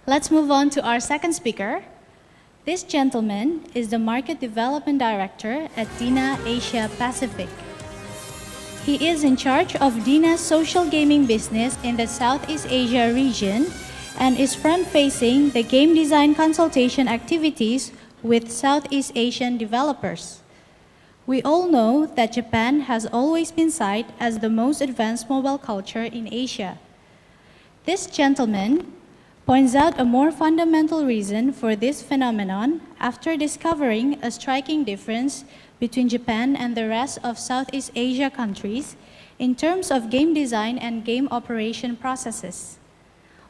Let's move on to our second speaker. This gentleman is the Market Development Director at DeNA Asia Pacific. He is in charge of DeNA's social gaming business in the Southeast Asia region and is front-facing the game design consultation activities with Southeast Asian developers. We all know that Japan has always been cited as the most advanced mobile culture in Asia. This gentleman points out a more fundamental reason for this phenomenon after discovering a striking difference between Japan and the rest of Southeast Asia countries in terms of game design and game operation processes.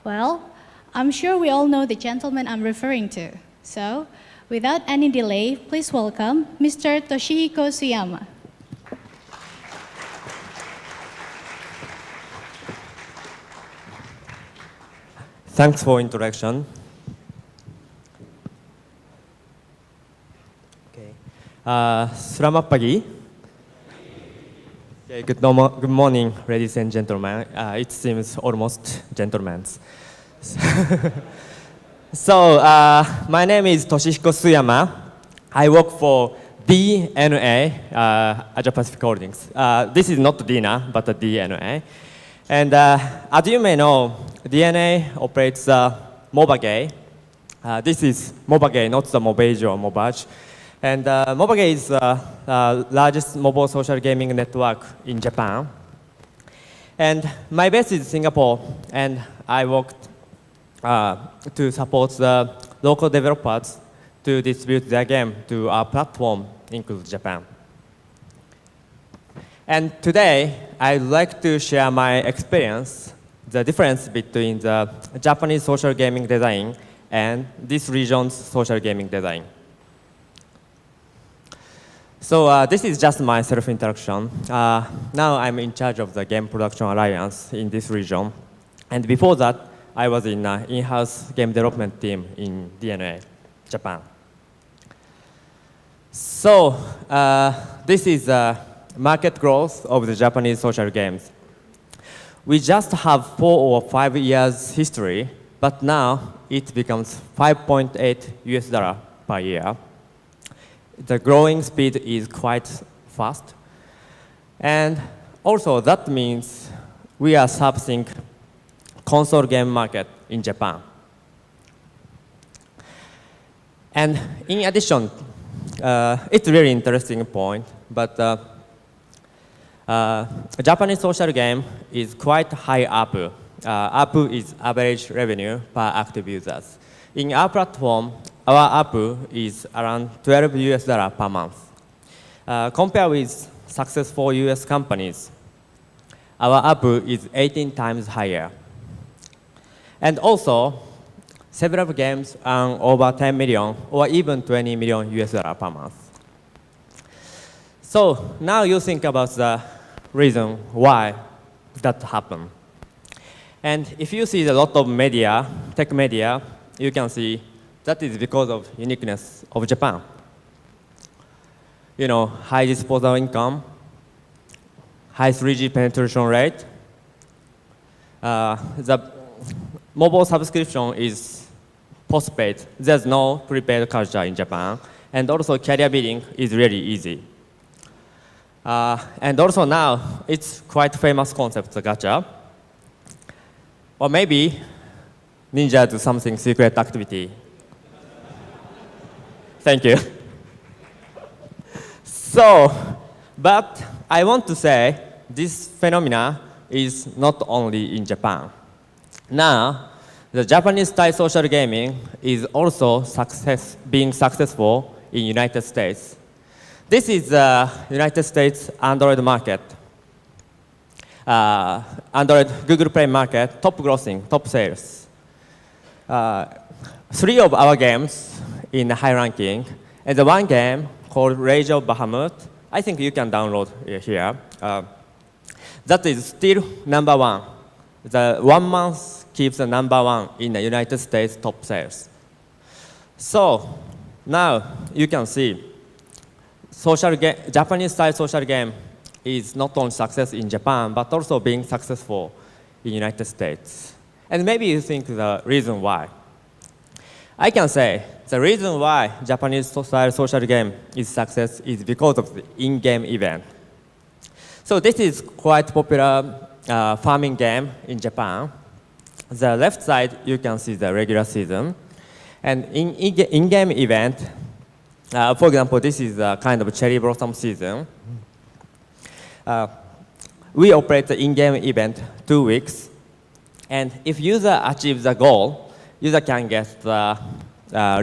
Well, I'm sure we all know the gentleman I'm referring to. So, without any delay, please welcome Mr. Toshihiko Suyama. Thanks for introduction. Selamat pagi. Okay, good morning, ladies and gentlemen. It seems almost gentlemen's. So, my name is Toshihiko Suyama. I work for DeNA, Asia Pacific Holdings. This is not DeNA, but DeNA. And as you may know, DeNA operates Mobage. This is Mobage, not the Mobage or Mobage. And Mobage is the largest mobile social gaming network in Japan. And my base is Singapore, and I worked to support the local developers to distribute their game to our platform, including Japan. And today, I'd like to share my experience, the difference between the Japanese social gaming design and this region's social gaming design. So this is just my self-introduction. Now I'm in charge of the Game Production Alliance in this region. And before that, I was in an in-house game development team in DeNA, Japan. So this is the market growth of the Japanese social games. We just have 4 or 5 years history, but now it becomes $5.8 per year. The growing speed is quite fast. And also that means we are servicing console game market in Japan. And in addition, it's a really interesting point, but Japanese social game is quite high ARPU. ARPU is average revenue per active users. In our platform, our ARPU is around $12 per month. Compared with successful US companies, our ARPU is 18 times higher. And also, several games earn over 10 million or even 20 million US dollars per month. So now you think about the reason why that happened. And if you see a lot of media, tech media, you can see that is because of uniqueness of Japan. You know, high disposable income, high 3G penetration rate. The mobile subscription is postpaid. There's no prepaid culture in Japan. And also carrier billing is really easy. And also now, it's quite famous concept, the gacha. Or maybe ninja do something secret activity. Thank you. So, but I want to say this phenomena is not only in Japan. Now, the Japanese style social gaming is also being successful in United States. This is the United States Android market. Android Google Play market, top grossing, top sales. 3 of our games in high ranking, and the one game called Rage of Bahamut, I think you can download it here. That is still #1. The 1 month keeps the #1 in the United States top sales. So now you can see Japanese style social game is not only success in Japan, but also being successful in the United States. And maybe you think the reason why. I can say the reason why Japanese style social game is success is because of the in-game event. So this is quite popular farming game in Japan. The left side, you can see the regular season. And in-game event, for example, this is a kind of cherry blossom season. We operate the in-game event 2 weeks. And if user achieves the goal, user can get the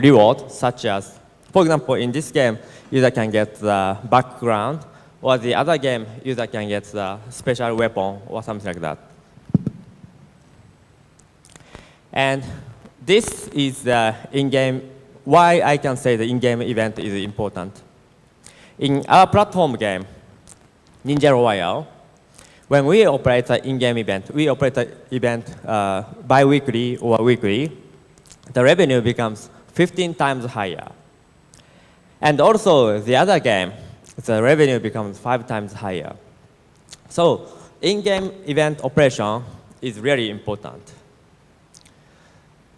reward, such as, for example, in this game, user can get the background, or the other game, user can get the special weapon or something like that. And this is the in-game, why I can say the in-game event is important. In our platform game, Ninja Royale, when we operate the in-game event, we operate the event bi-weekly or weekly, the revenue becomes 15 times higher. And also the other game, the revenue becomes 5 times higher. So in-game event operation is really important.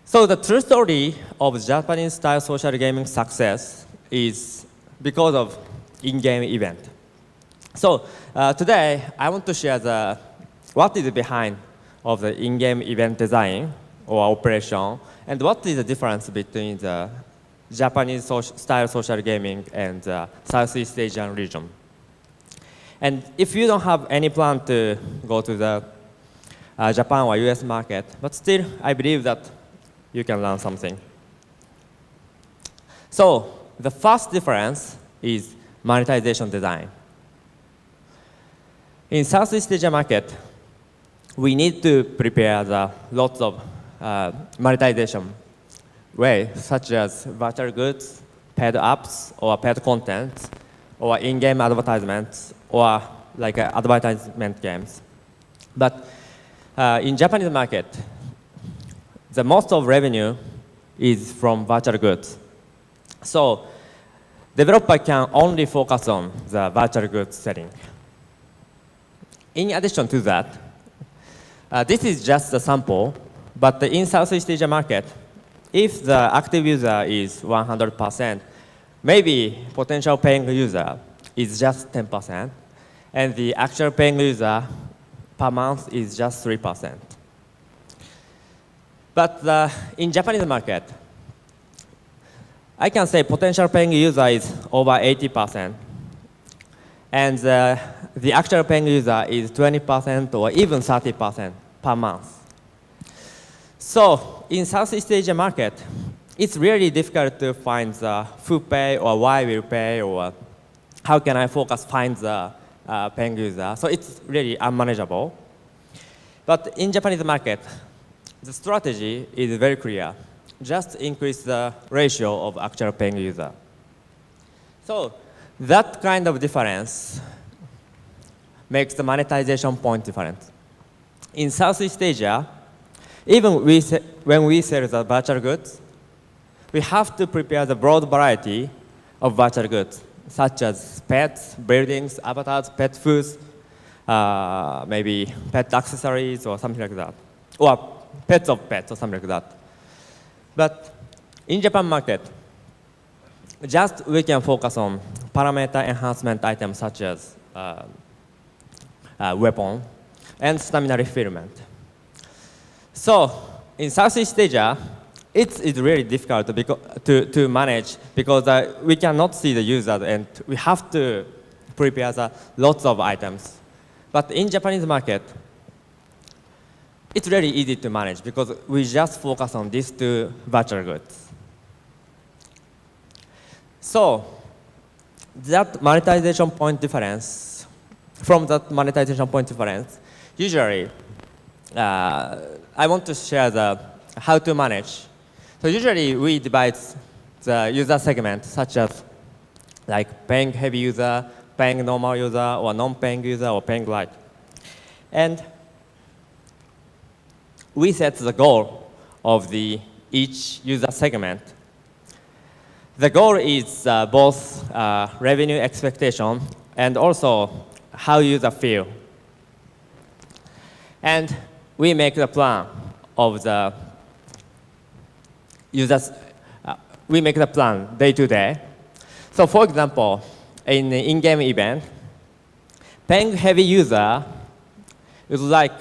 So the true story of Japanese style social gaming success is because of in-game event. So today I want to share what is behind of the in-game event design or operation, and what is the difference between the Japanese style social gaming and the Southeast Asian region. And if you don't have any plan to go to the Japan or US market, but still I believe that you can learn something. So the first difference is monetization design. In Southeast Asia market, we need to prepare the lots of monetization ways, such as virtual goods, paid apps, or paid content, or in-game advertisements, or like advertisement games. But in Japanese market, the most of revenue is from virtual goods. So developer can only focus on the virtual goods selling. In addition to that, this is just a sample, but in Southeast Asia market, if the active user is 100%, maybe potential paying user is just 10%, and the actual paying user per month is just 3%. But in Japanese market, I can say potential paying user is over 80%. And the actual paying user is 20% or even 30% per month. So in Southeast Asia market, it's really difficult to find the who pay or why will pay or how can I find the paying user. So it's really unmanageable. But in Japanese market, the strategy is very clear. Just increase the ratio of actual paying user. So that kind of difference makes the monetization point different. In Southeast Asia, even when we sell the virtual goods, we have to prepare the broad variety of virtual goods, such as pets, buildings, avatars, pet foods, maybe pet accessories or something like that, or pets of pets or something like that. But in Japan market, just we can focus on parameter enhancement items such as weapon and stamina refillment. So in Southeast Asia, it's really difficult to manage because we cannot see the user and we have to prepare lots of items. But in Japanese market, it's really easy to manage because we just focus on these two virtual goods. So that monetization point difference, from that monetization point difference, usually I want to share how to manage. So usually we divide the user segment such as like paying heavy user, paying normal user, or non-paying user, or paying light. And we set the goal of each user segment. The goal is both revenue expectation and also how users feel. And we make the plan of the users we make the plan day to day. So for example, in the in-game event, paying heavy user is like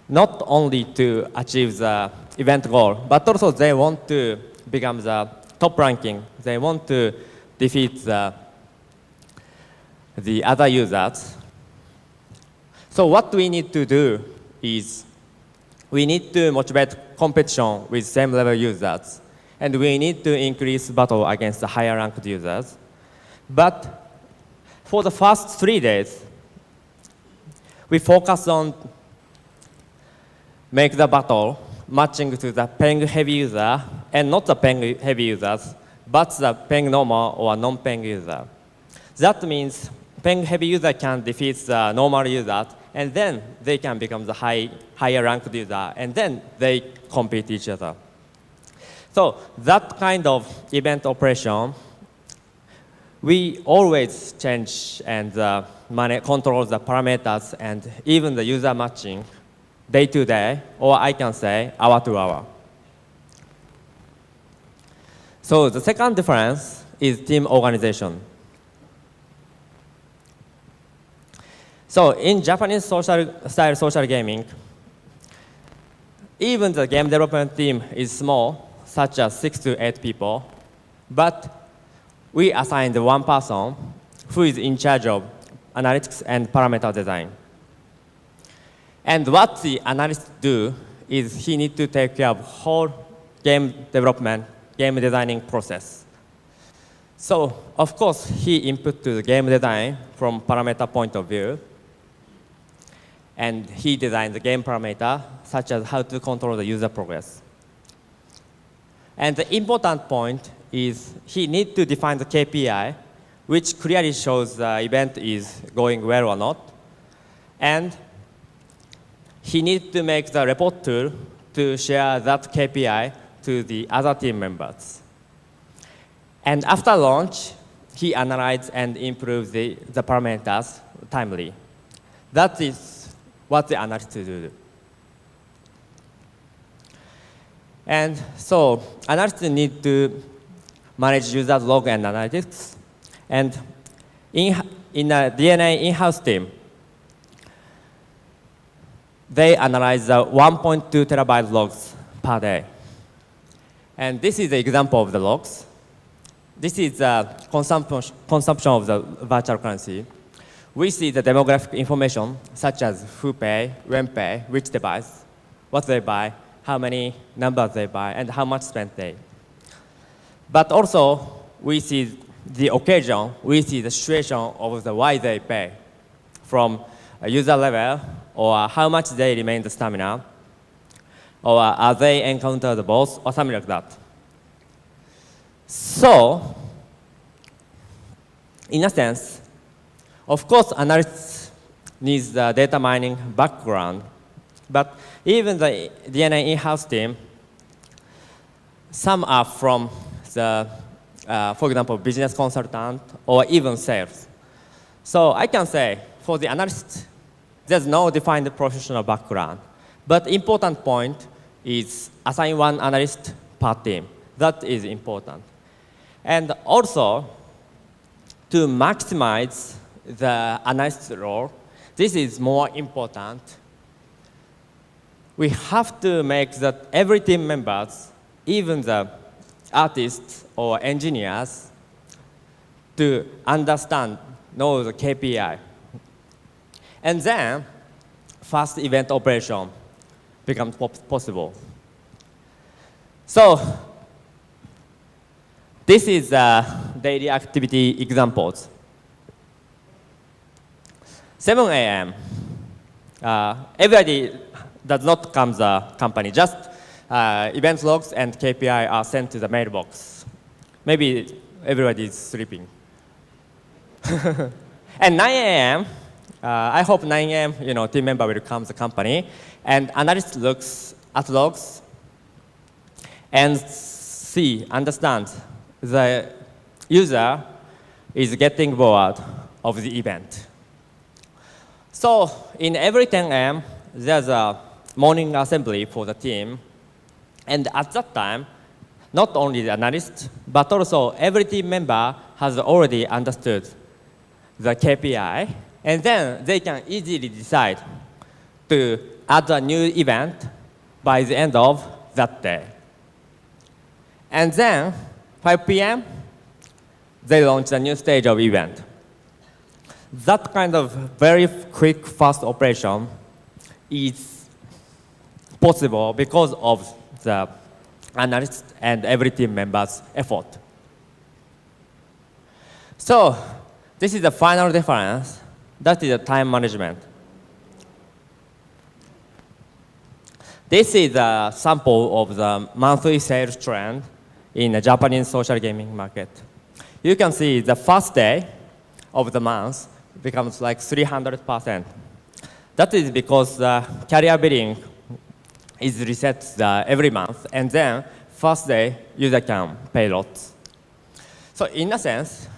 not only to achieve the event goal, but also they want to become the top ranking. They want to defeat the other users. So what we need to do is we need to motivate competition with same level users, and we need to increase battle against the higher ranked users. But for the first 3 days, we focus on make the battle matching to the paying heavy user, and not the paying heavy users, but the paying normal or non-paying user. That means paying heavy user can defeat the normal users, and then they can become the higher ranked user, and then they compete each other. So that kind of event operation, we always change and control the parameters and even the user matching day to day, or I can say hour to hour. So the second difference is team organization. So in Japanese style social gaming, even the game development team is small, such as 6 to 8 people, but we assigned one person who is in charge of analytics and parameter design. And what the analyst do is he needs to take care of whole game development, game designing process. So of course, he input to the game design from parameter point of view, and he designed the game parameter, such as how to control the user progress. And the important point is he needs to define the KPI, which clearly shows the event is going well or not. And he needs to make the report tool to share that KPI to the other team members. And after launch, he analyzes and improves the parameters timely. That is what the analyst do. And so analysts need to manage user log and analytics. And in a DeNA in-house team, they analyze the 1.2 terabyte logs per day. And this is the example of the logs. This is the consumption of the virtual currency. We see the demographic information, such as who pay, when pay, which device, what they buy, how many numbers they buy, and how much spent they. But also, we see the occasion, we see the situation of the why they pay, from a user level, or how much they remain the stamina, or are they encounter the boss, or something like that. So, in a sense, of course, analysts needs the data mining background, but even the DeNA in-house team, some are from the, for example, business consultant or even sales. So I can say, for the analyst, there's no defined professional background. But important point is assign one analyst per team. That is important. And also, to maximize the analyst role, this is more important. We have to make that every team members, even the artists or engineers, to understand, know the KPI. And then, fast event operation becomes possible. So, this is daily activity examples. 7 a.m. Everybody does not come to the company. Just event logs and KPI are sent to the mailbox. Maybe everybody is sleeping. And 9 a.m., I hope 9 a.m. Team member will come to the company, and analyst looks at logs and understand the user is getting bored of the event. So in every 10 a.m., there's a morning assembly for the team. And at that time, not only the analyst, but also every team member has already understood the KPI, and then they can easily decide to add a new event by the end of that day. And then, 5 p.m., they launch a new stage of event. That kind of very quick, fast operation is possible because of the analyst and every team member's effort. So, this is the final difference. That is the time management. This is a sample of the monthly sales trend in the Japanese social gaming market. You can see the first day of the month becomes like 300%. That is because the carrier billing is reset every month, and then first day user can pay lots. So in a sense,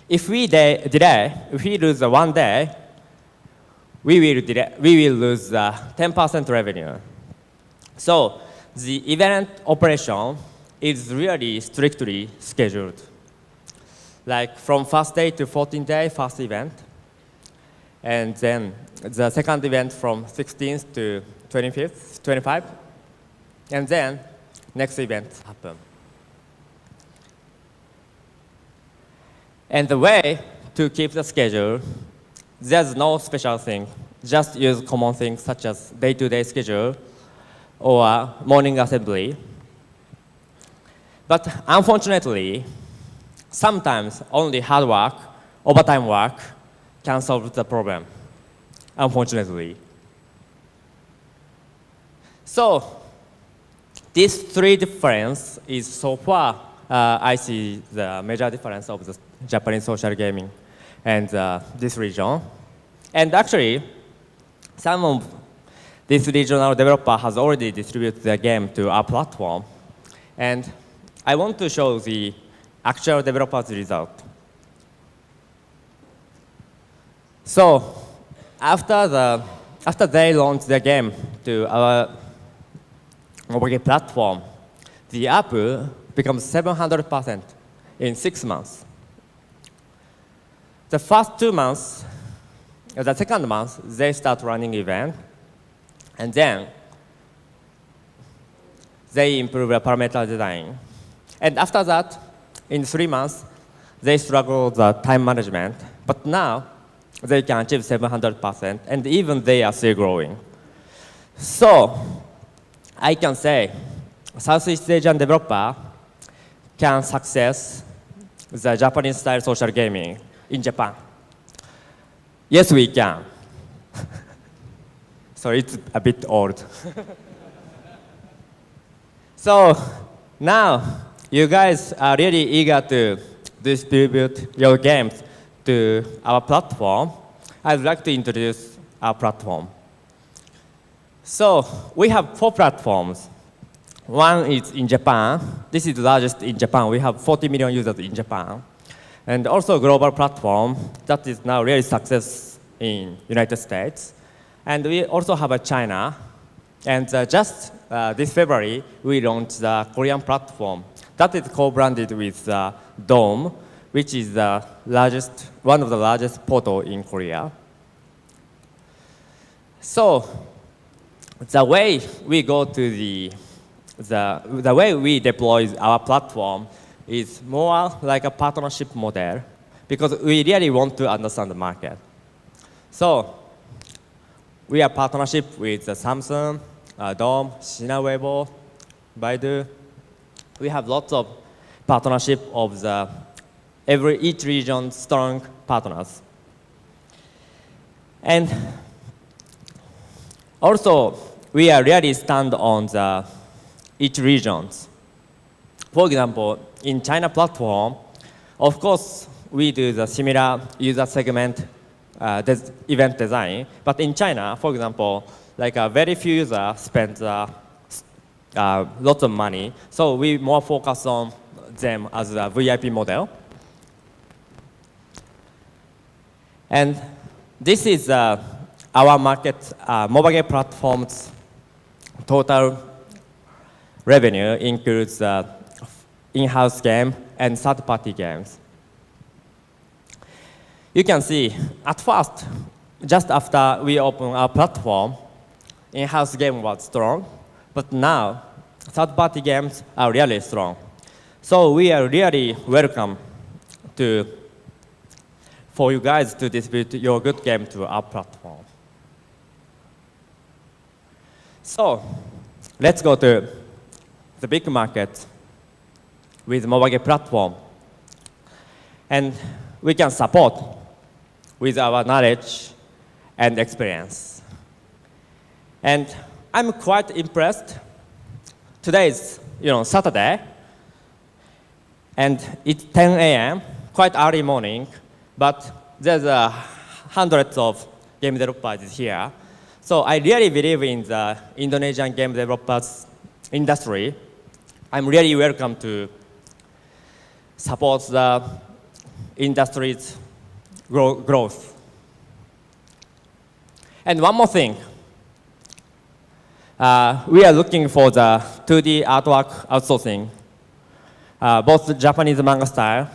if we delay, if we lose 1 day, we will lose 10% revenue. So the event operation is really strictly scheduled. Like from first day to 14th day, first event. And then the second event from 16th to 25th, 25. And then next event happen. And the way to keep the schedule, there's no special thing. Just use common things such as day-to-day schedule or morning assembly. But unfortunately, sometimes only hard work, overtime work, can solve the problem, unfortunately. So, these three differences is so far, I see the major difference of the Japanese social gaming and this region. And actually, some of this regional developer has already distributed their game to our platform. And I want to show the actual developer's result. So after they launched their game to our Mobage platform, the ARPU becomes 700% in 6 months. The first 2 months, the second month, they start running event, and then they improve the parameter design. And after that, in 3 months, they struggle with the time management, but now they can achieve 700%, and even they are still growing. So I can say Southeast Asian developer can success the Japanese style social gaming in Japan. Yes, we can. So it's a bit old. So now you guys are really eager to distribute your games to our platform. I'd like to introduce our platform. So we have 4 platforms. One is in Japan. This is the largest in Japan. We have 40 million users in Japan. And also a global platform that is now really success in United States. And we also have a China. And just this February, we launched the Korean platform. That is co-branded with Dome, which is the largest, one of the largest portal in Korea. So the way we go to the way we deploy our platform is more like a partnership model because we really want to understand the market. So we are partnership with Samsung, Dome, Sina Weibo, Baidu. We have lots of partnership of each region strong partners. And also, we are really stand on each regions. For example, in China platform, of course, we do the similar user segment event design. But in China, for example, like very few users spend lots of money. So we more focus on them as a VIP model. And this is our market, Mobage platform's total revenue includes in-house game and third-party games. You can see, at first, just after we opened our platform, in-house game was strong, but now third-party games are really strong. So we are really welcome for you guys to distribute your good game to our platform. So let's go to the big market with Mobage platform. And we can support with our knowledge and experience. And I'm quite impressed. Today is Saturday, and it's 10 a.m., quite early morning, but there's hundreds of game developers here. So I really believe in the Indonesian game developers industry. I'm really welcome to support the industry's growth. And one more thing. We are looking for the 2D artwork outsourcing, both Japanese manga style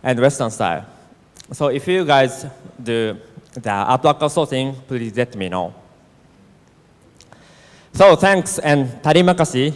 and Western style. So if you guys do the artwork outsourcing, please let me know. So thanks and terima kasih.